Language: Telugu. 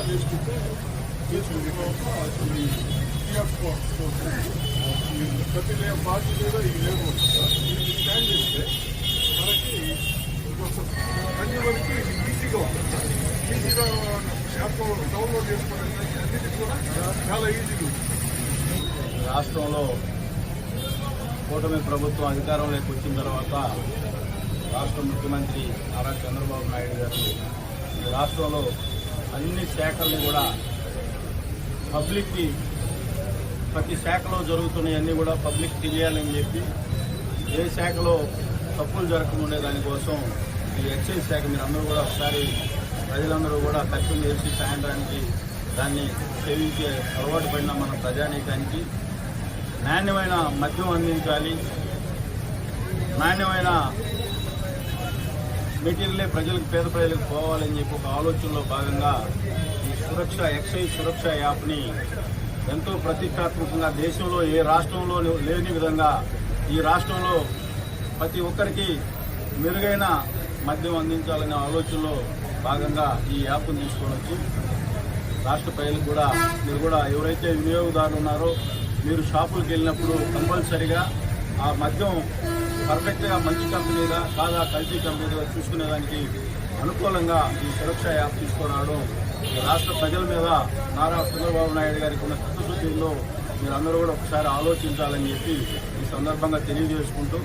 చేసుకుంటే ప్రతి పార్టీ మీద ఈ లేబర్ స్కాన్ చేస్తే మనకి కన్యూమర్కి ఈజీగా ఉంటుంది. ఈజీగా యాప్ డౌన్లోడ్ చేసుకోవడానికి అన్నిటికీ కూడా చాలా ఈజీగా ఉంటుంది. రాష్ట్రంలో కూటమి ప్రభుత్వం అధికారంలోకి వచ్చిన తర్వాత రాష్ట్ర ముఖ్యమంత్రి నారా చంద్రబాబు నాయుడు గారు ఈ రాష్ట్రంలో అన్ని శాఖల్ని కూడా పబ్లిక్కి ప్రతి శాఖలో జరుగుతున్నాయన్నీ కూడా పబ్లిక్ తెలియాలని చెప్పి ఏ శాఖలో తప్పులు జరగకుండా దానికోసం ఈ ఎక్సైజ్ శాఖ మీరు అందరూ కూడా ఒకసారి ప్రజలందరూ కూడా ఖర్చు చేసి సాయంత్రానికి దాన్ని సేవించే అలవాటు పడిన మన ప్రజానీకానికి నాణ్యమైన మద్యం అందించాలి, నాణ్యమైన మెటీరియలే ప్రజలకు పేద ప్రజలకు పోవాలని చెప్పి ఒక ఆలోచనలో భాగంగా ఈ సురక్ష ఎక్సైజ్ సురక్ష యాప్ని ఎంతో ప్రతిష్టాత్మకంగా దేశంలో ఏ రాష్ట్రంలో లేని విధంగా ఈ రాష్ట్రంలో ప్రతి ఒక్కరికి మెరుగైన మద్యం అందించాలనే ఆలోచనలో భాగంగా ఈ యాప్ను తీసుకొని వచ్చి రాష్ట్ర ప్రజలకు కూడా మీరు కూడా ఎవరైతే వినియోగదారులు ఉన్నారో మీరు షాపులకు వెళ్ళినప్పుడు కంపల్సరిగా ఆ మద్యం పర్ఫెక్ట్గా మంచి కంపెనీగా కాదా కల్తీ కంపెనీగా చూసుకునేదానికి అనుకూలంగా ఈ సురక్ష యాప్ తీసుకురావడం రాష్ట్ర ప్రజల మీద నారా చంద్రబాబు నాయుడు గారికి ఉన్న చిత్తశుద్ధిలో మీరందరూ కూడా ఒకసారి ఆలోచించాలని చెప్పి ఈ సందర్భంగా తెలియజేసుకుంటూ